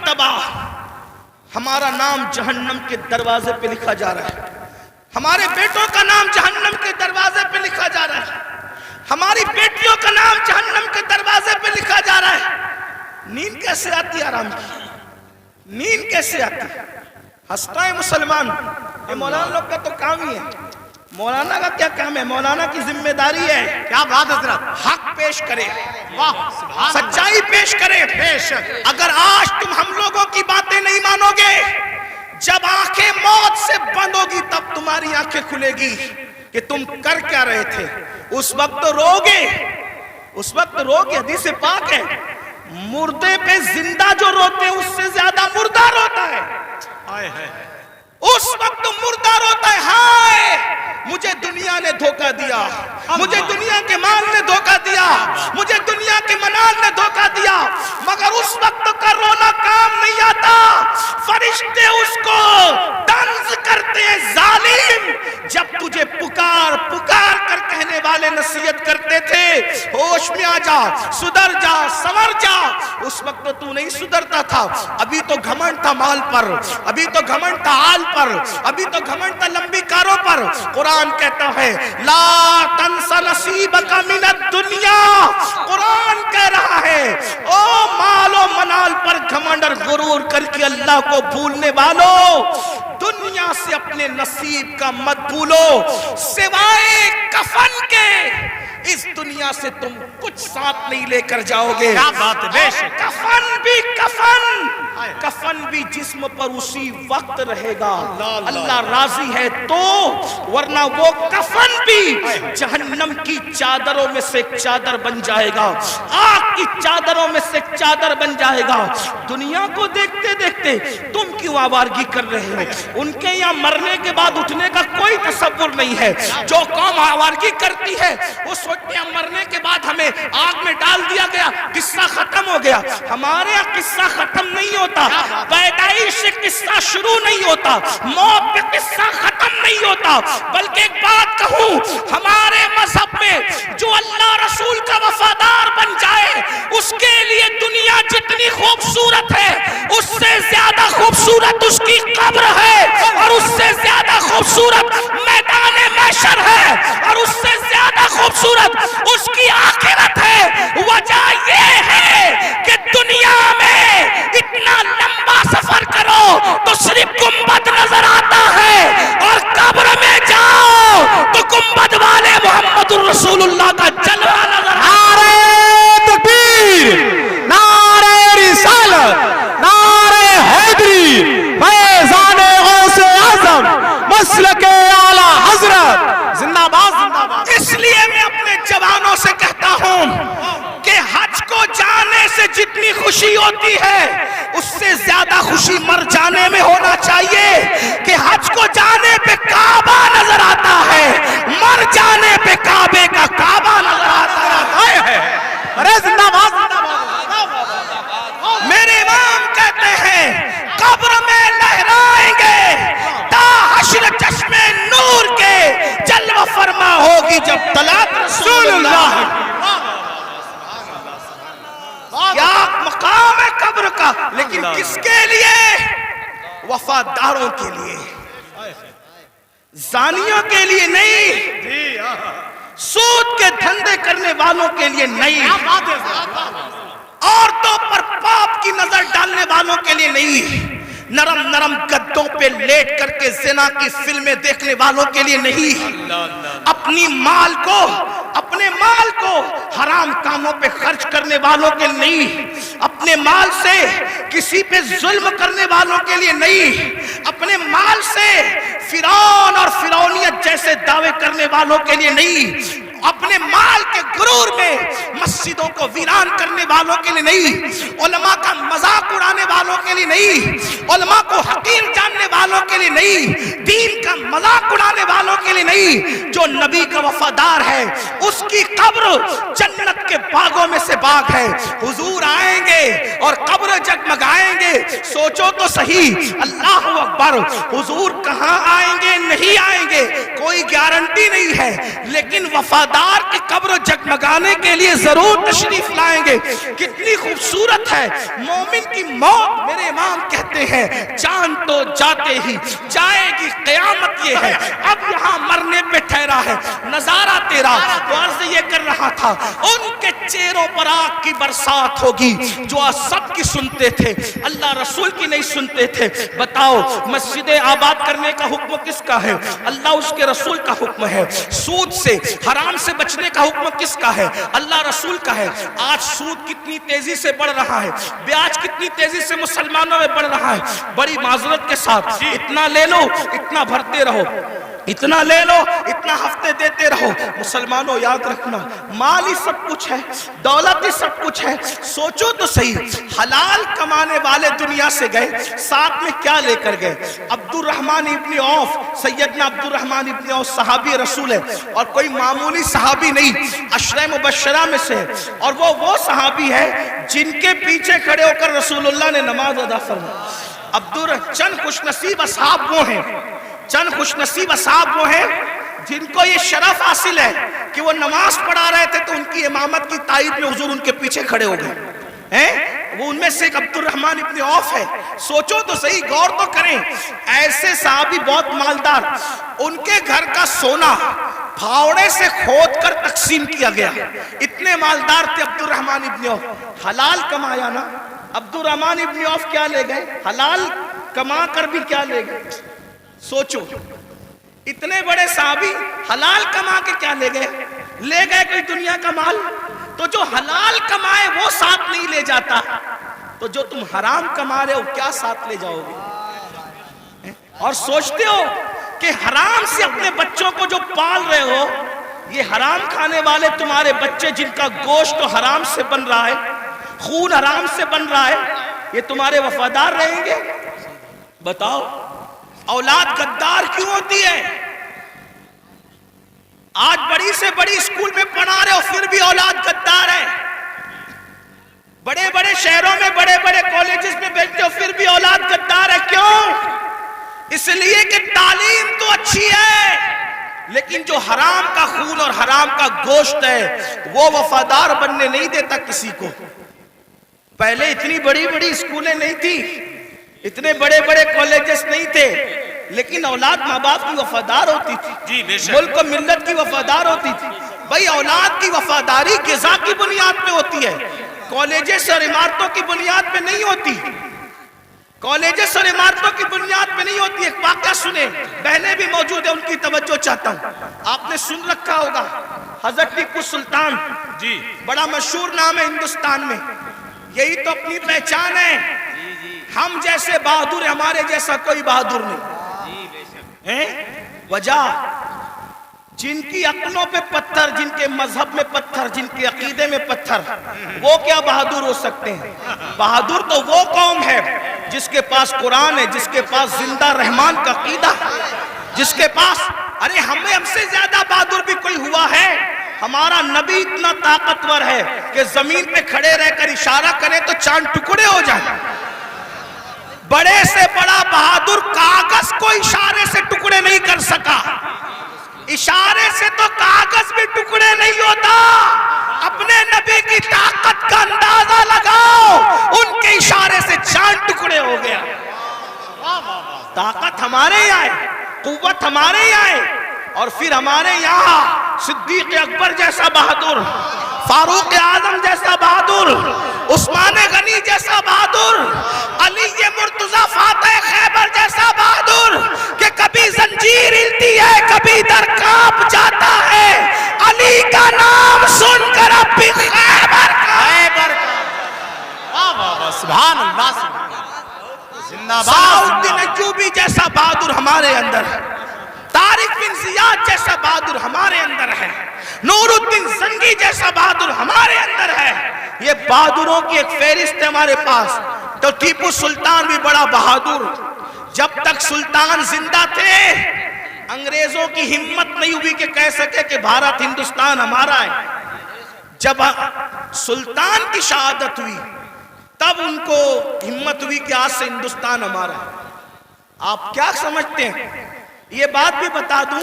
مرتبہ ہمارا نام جہنم کے دروازے پہ لکھا جا رہا ہے، ہمارے بیٹوں کا نام جہنم کے دروازے پہ لکھا جا رہا ہے، ہماری بیٹیوں کا نام جہنم کے دروازے پہ لکھا جا رہا ہے۔ نیند کیسے آتی ہے آرام کی؟ نیند کیسے آتی ہے؟ ہنستا ہے مسلمان۔ یہ مولانا لوگ کا تو کام ہی ہے۔ مولانا کا کیا کام ہے؟ مولانا کی ذمہ داری ہے کیا بات حضرت، حق پیش کرے، واہ سبحان سچائی پیش کرے۔ اگر آج تم ہم لوگوں کی باتیں نہیں مانو گے، جب آنکھیں موت سے بند ہوگی تب تمہاری آنکھیں کھلے گی کہ تم کر کیا رہے تھے۔ اس وقت روگے، اس وقت روگے۔ حدیث پاک ہے مردے پہ زندہ جو روتے ہیں اس سے زیادہ مردہ روتا ہے۔ اس وقت مردہ روتا ہے، ہائے مجھے دنیا نے دھوکہ دیا، مجھے دنیا کے مال نے دھوکہ دیا، مجھے دنیا کے منال نے دھوکہ دیا۔ مگر اس وقت کا رونا کام نہیں آتا، فرشتے اس کو طنز کرتے ہیں ظالم۔ جب تجھے پکار پکار کر کہنے والے نصیحت کرتے تھے ہوش میں آ جا، سدھر جا، سنور جا، اس وقت تو نہیں سدھرتا تھا۔ ابھی تو گھمنڈ تھا مال پر، ابھی تو گھمنڈ تھا آل پر، ابھی تو گھمنڈ تھا لمبی کاروں پر۔ قرآن کہتا ہے لا تنس نصیبک من الدنیا، قرآن کہہ رہا ہے او مال و منال پر گھمنڈ اور غرور کر کے اللہ کو بھولنے والوں، دنیا سے اپنے نصیب کا مت بھولو، سوائے کفن کے اس دنیا سے تم کچھ ساتھ نہیں لے کر جاؤ گے۔ کیا بات ہے، بے شک۔ کفن بھی کفن، کفن بھی جسم پر اسی وقت رہے گا، اللہ راضی ہے تو، ورنہ وہ کفن بھی جہنم کی چادروں میں سے ایک چادر بن جائے گا، آگ کی چادروں میں سے ایک چادر بن جائے گا۔ دنیا کو دیکھتے دیکھتے تم کیوں آوارگی کر رہے ہو؟ ان کے یہاں مرنے کے بعد اٹھنے کا کوئی تصور نہیں ہے۔ جو قوم آوارگی کرتی ہے وہ سوچتے ہیں مرنے کے بعد ہمیں آگ میں ڈال دیا گیا، قصہ ختم ہو گیا۔ ہمارے یہاں قصہ ختم نہیں ہوتا، پیدائش سے قصہ شروع نہیں ہوتا، موت پہ قصہ ختم نہیں ہوتا۔ بلکہ ایک بات کہوں، ہمارے مذہب میں جو اللہ رسول کا وفادار بن جائے اس کے لیے دنیا جتنی خوبصورت ہے اس سے زیادہ خوبصورت اس کی قبر ہے، اور اس سے زیادہ خوبصورت میدان محشر ہے، اور اس سے زیادہ خوبصورت اس کی آخرت ہے۔ وجہ یہ ہے کہ دنیا میں اتنا لمبا سفر کرو تو صرف گنبد نظر آتا ہے، اور قبر میں جاؤ تو گنبد والے محمد الرسول اللہ کا جلوہ نظر آتا ہے۔ نعرہ تکبیر، نعرہ رسالت، نعرہ حیدری، فیضان غوث اعظم، مسلک اعلی حضرت، زندہ باد زندہ باد۔ اس لیے میں اپنے جوانوں سے کہتا ہوں کہ حج کو جانے سے جتنی خوشی ہوتی ہے اس سے زیادہ خوشی مر جانے میں ہونا چاہیے، کہ حج کو جانے پہ کعبہ نظر آتا ہے، مر جانے پہ کعبے کا کعبہ نظر آتا ہے۔ ارے زندہ باد زندہ باد۔ میرے امام کہتے ہیں قبر میں لہرائیں گے تا حشر چشم نور کے، جلوہ فرما ہوگی جب طلعت رسول اللہ۔ کیا مقام ہے قبر کا، لیکن کس کے لیے؟ وفاداروں کے لیے، زانیوں کے لیے نہیں، سود کے دھندے کرنے والوں کے لیے نہیں، عورتوں پر پاپ کی نظر ڈالنے والوں کے لیے نہیں، نرم نرم گدوں پہ لیٹ کر کے زنا کی فلمیں دیکھنے والوں کے لیے نہیں، اپنے مال کو حرام کاموں پہ خرچ کرنے والوں کے لیے نہیں، اپنے مال سے کسی پہ ظلم کرنے والوں کے لیے نہیں، اپنے مال سے فرعون اور فرعونیت جیسے دعوے کرنے والوں کے لیے نہیں، اپنے مال کے غرور میں مسجدوں کو ویران کرنے والوں کے لیے نہیں، علماء کا مذاق اڑانے والوں کے لیے نہیں، علماء کو حقیر جاننے والوں کے لیے نہیں، دین کا مذاق اڑانے والوں کے لیے نہیں۔ جو نبی کا وفادار ہے اس کی قبر جنت کے باغوں میں سے باغ ہے۔ حضور آئیں گے اور قبر جگمگائیں گے، سوچو تو صحیح، اللہ اکبر، حضور کہاں آئیں گے نہیں آئیں گے کوئی گارنٹی نہیں ہے، لیکن وفادار وفادار کی قبر جگمگانے کے لیے ضرور تشریف لائیں گے. کتنی خوبصورت ہے مومن کی موت. میرے امام کہتے ہیں جان تو جاتے ہی جائے گی قیامت یہ ہے. اب یہاں مرنے پہ ٹھہرا ہے نظارہ تیرا. تو عرض یہ کر رہا تھا ان کے چہروں پر آگ کی برسات ہوگی جو سب کی سنتے تھے, اللہ رسول کی نہیں سنتے تھے. بتاؤ مسجدیں آباد کرنے کا حکم کس کا ہے؟ اللہ اس کے رسول کا حکم ہے. سود سے حرام سے بچنے کا حکم کس کا ہے؟ اللہ رسول کا ہے. آج سود کتنی تیزی سے بڑھ رہا ہے, بیاج کتنی تیزی سے مسلمانوں میں بڑھ رہا ہے. بڑی معذرت کے ساتھ اتنا لے لو اتنا بھرتے رہو, اتنا لے لو اتنا ہفتے دیتے رہو. مسلمانوں یاد رکھنا مال ہی سب کچھ ہے, دولت ہی سب کچھ ہے. سوچو تو صحیح, حلال کمانے والے دنیا سے گئے, ساتھ میں کیا لے کر گئے؟ عبد الرحمن ابن عوف, سیدنا عبد الرحمن ابن عوف صحابی رسول ہے, اور کوئی معمولی صحابی نہیں, عشرہ مبشرہ میں سے. اور وہ صحابی ہے جن کے پیچھے کھڑے ہو کر رسول اللہ نے نماز ادا فرمائی. چند خوش نصیب اصحاب وہ ہیں, چند خوش نصیب اصحاب وہ ہیں جن کو یہ شرف حاصل ہے کہ وہ نماز پڑھا رہے تھے تو ان کی امامت کی تائید میں حضور ان کے پیچھے کھڑے ہو گئے ہیں. وہ ان میں سے ایک عبد الرحمن ابن عوف ہے. سوچو تو صحیح, غور تو کریں. ایسے صحابی بہت مالدار, ان کے گھر کا سونا پھاوڑے سے کھود کر تقسیم کیا گیا. اتنے مالدار تھے عبد الرحمن ابن عوف. حلال کمایا نا. عبد الرحمن ابن عوف کیا لے گئے؟ حلال کما کر بھی کیا لے گئے؟ سوچو, اتنے بڑے صحابی حلال کما کے کیا لے گئے؟ لے گئے کوئی دنیا کا مال. تو جو حلال کمائے وہ ساتھ نہیں لے جاتا, تو جو تم حرام کما رہے ہو کیا ساتھ لے جاؤ گے؟ اور سوچتے ہو کہ حرام سے اپنے بچوں کو جو پال رہے ہو, یہ حرام کھانے والے تمہارے بچے جن کا گوشت تو حرام سے بن رہا ہے, خون حرام سے بن رہا ہے, یہ تمہارے وفادار رہیں گے؟ بتاؤ. اولاد غدار کیوں ہوتی ہے؟ آج بڑی سے بڑی اسکول میں پڑھا رہے ہو پھر بھی اولاد غدار ہے. بڑے بڑے شہروں میں بڑے بڑے کالجز میں بیٹھتے ہو پھر بھی اولاد غدار ہے. کیوں؟ اس لیے کہ تعلیم تو اچھی ہے لیکن جو حرام کا خون اور حرام کا گوشت ہے وہ وفادار بننے نہیں دیتا کسی کو. پہلے اتنی بڑی بڑی اسکولیں نہیں تھی, اتنے بڑے بڑے کالجز نہیں تھے, لیکن اولاد ماں باپ کی وفادار ہوتی تھی, ملک و ملت کی وفادار ہوتی تھی. بھائی اولاد کی وفاداری غذا کی بنیاد پہ ہوتی ہے, کالجز اور عمارتوں کی بنیاد پہ نہیں ہوتی. کالجز اور عمارتوں کی بنیاد پہ نہیں ہوتی. ایک واقعہ سنیں, بہنیں بھی موجود ہیں ان کی توجہ چاہتا ہوں. آپ نے سن رکھا ہوگا حضرت ٹیپو سلطان, جی بڑا مشہور نام ہے ہندوستان میں, یہی تو اپنی پہچان ہے. ہم جیسے بہادر, ہمارے جیسا کوئی بہادر نہیں. وجہ جن کی عقلوں پہ پتھر, جن کے مذہب میں پتھر, جن کے عقیدے میں پتھر, وہ کیا بہادر ہو سکتے ہیں؟ بہادر تو وہ قوم ہے جس کے پاس قرآن ہے, جس کے پاس زندہ رحمان کا عقیدہ, جس کے پاس, ارے ہم سے زیادہ بہادر بھی کوئی ہوا ہے؟ ہمارا نبی اتنا طاقتور ہے کہ زمین پہ کھڑے رہ کر اشارہ کرے تو چاند ٹکڑے ہو جائیں. بڑے سے بڑا بہادر کاغذ کو اشارے سے ٹکڑے نہیں کر سکا. اشارے سے تو کاغذ بھی ٹکڑے نہیں ہوتا. اپنے نبی کی طاقت کا اندازہ لگاؤ, ان کے اشارے سے چاند ٹکڑے ہو گیا. طاقت ہمارے یہاں ہے, قوت ہمارے یہاں ہے, اور پھر ہمارے یہاں صدیق اکبر جیسا بہادر, فاروق اعظم جیسا بہادر, عثمان غنی جیسا بہادر, علی مرتضیٰ فاتح خیبر جیسا بہادر کہ کبھی زنجیر ہلتی ہے کبھی در کانپ جاتا ہے. علی کا نام سن کر اب بھی خیبر سبحان اللہ, زندہ باد. صلاح الدین ایوبی جیسا بہادر ہمارے اندر ہے, طارق بن زیاد جیسا بہادر ہمارے اندر ہے, نور الدین زنگی جیسا بہادر ہمارے اندر ہے. یہ بہادروں کی ایک فہرست ہے ہمارے پاس. تو ٹیپو سلطان بھی بڑا بہادر. جب تک سلطان زندہ تھے انگریزوں کی ہمت نہیں ہوئی کہ کہہ سکے کہ بھارت ہندوستان ہمارا ہے. جب سلطان کی شہادت ہوئی تب ان کو ہمت ہوئی کہ آج سے ہندوستان ہمارا ہے. آپ کیا سمجھتے ہیں؟ یہ بات بھی بتا دوں,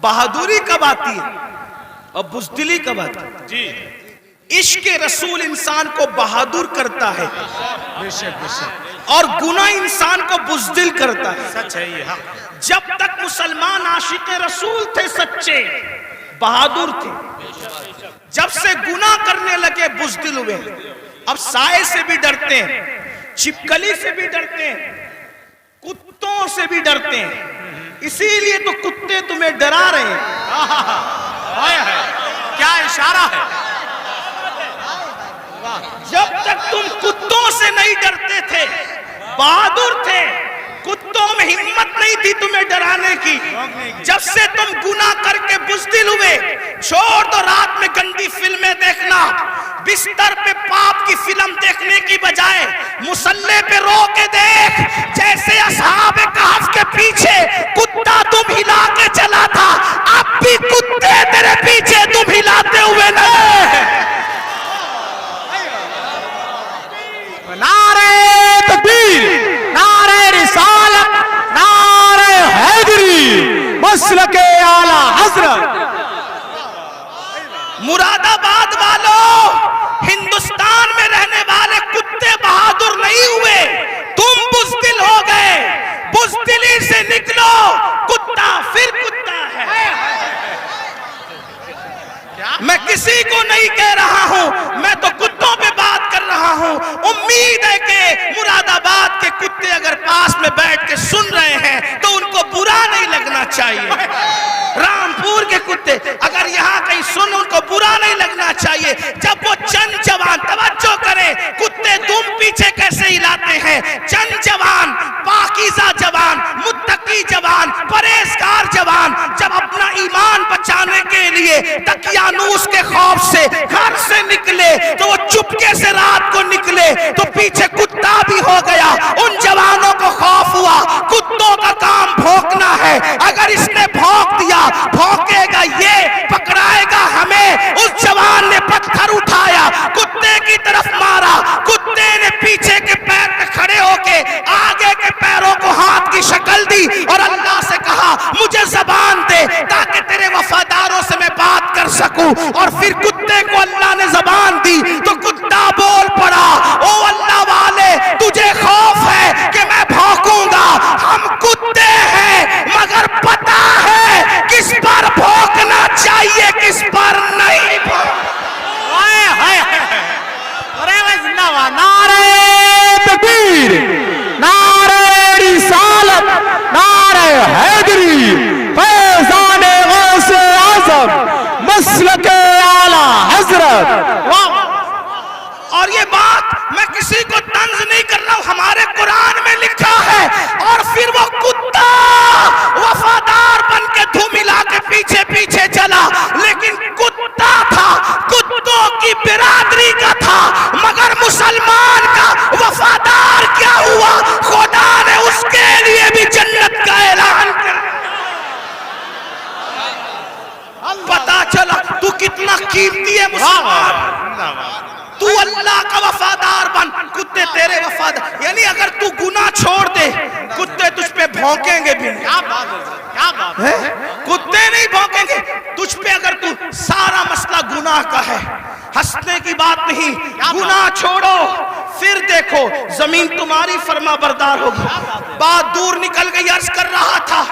بہادری کب آتی ہے؟ اور بزدلی کا بات جی عشق رسول انسان کو بہادر کرتا ہے بے شک بے شک اور گناہ انسان کو بزدل کرتا ہے. سچ ہے یہ حق جب تک مسلمان عاشق رسول تھے سچے بہادر تھے, جب سے گناہ کرنے لگے بزدل ہوئے. اب سائے سے بھی ڈرتے ہیں, چھپکلی سے بھی ڈرتے ہیں, کتوں سے بھی ڈرتے ہیں. اسی لیے تو کتے تمہیں ڈرا رہے ہیں. کیا اشارہ ہے. جب تک تم کتوں سے نہیں ڈرتے تھے بہادر تھے, کتوں میں ہمت نہیں تھی تمہیں ڈرانے کی. جب سے تم گناہ کر کے بزدل ہوئے, چھوڑ دو رات میں گندی فلمیں دیکھنا, بستر پہ پاپ کی فلم دیکھنے کی بجائے مصلے پہ رو کے دیکھ. جیسے اصحاب کہف کے پیچھے کتا تم ہلا کے چلا تھا, اب بھی کتے تیرے پیچھے تم ہلاتے ہوئے نہ. نعرہ تکبیر, نعرہ رسالت, نعرہ حیدری, مسلک اعلی حضرت. مراد آباد والوں, ہندوستان میں رہنے والے کتے بہادر نہیں ہوئے, تم بزدل ہو گئے. بزدلی سے نکلو, کتا پھر کتا ہے. میں کسی کو نہیں کہہ رہا ہوں, میں تو کتوں پہ بات کر رہا ہوں. امید ہے کہ مراد آباد کے کتے اگر پاس میں بیٹھ کے سن رہے ہیں تو ان کو برا نہیں لگنا چاہیے. رامپور کے کتے اگر یہاں کہیں سن, ان کو برا نہیں لگنا چاہیے. جب وہ چند جوان, توجہ کریں کتے دم پیچھے کیسے ہلاتے ہیں. چند جوان, پاکیزہ جوان, متقی جوان, پرہیزگار جوان جب اپنا ایمان بچانے کے لیے دقیانوس کے خوف سے گھر سے نکلے تو وہ چپکے سے رات کو نکلے تو پیچھے کتا بھی ہو گیا. ان جوانوں کو خوف ہوا, کتوں کا کام بھونکنا ہے, اگر اس نے بھونک دیا بھونکے گا یہ, پکڑائے گا ہمیں. اس جوان نے پتھر اٹھایا, کتے کی طرف مارا. کتے نے پیچھے کے پیر پہ کھڑے ہو کے آگے کے پیروں کو ہاتھ کی شکل دی اور اللہ سے کہا مجھے زبان دے تاکہ تیرے وفاداروں سے میں بات کر سکوں. اور پھر کتے کو اللہ نے زبان دی تو کتا بول پڑا, او اللہ والے تجھے خوف ہے کہ میں بھونکوں گا. ہم کتے ہیں مگر پتا ہے کس پر بھونکنا چاہیے کس پر نہیں. نعرہ تکبیر, نعرہ رسالت, نعرہ حیدری, فیضان غوث اعظم, مسلک اعلی حضرت. اور یہ بات میں کسی کو طنز نہیں کر رہا ہوں, ہمارے قرآن میں لکھا ہے. اور پھر وہ کتا وفادار بن کے دھوم ملا کے پیچھے پیچھے چلا, لیکن کتا تھا, کتوں کی برادری کا تھا, مگر مسلمان کا وفادار کیا ہوا, خدا نے اس کے لیے بھی جنت کا اعلان کر. پتا چلا تو کتنا قیمتی ہے مسلمان. تو اللہ کا وفادار بن, کتے تیرے وفادار. یعنی اگر تو گناہ چھوڑ دے کتے تجھ پہ بھونکیں گے بھی نہیں. کیا بات ہے, کیا بات ہے. کتے نہیں بھونکیں گے تجھ پہ اگر تو سارا مسئلہ گناہ کا ہے. ہنسنے کی بات نہیں, گناہ چھوڑو پھر دیکھو زمین تمہاری فرما بردار ہوگی. بات دور نکل گئی, عرض کر رہا تھا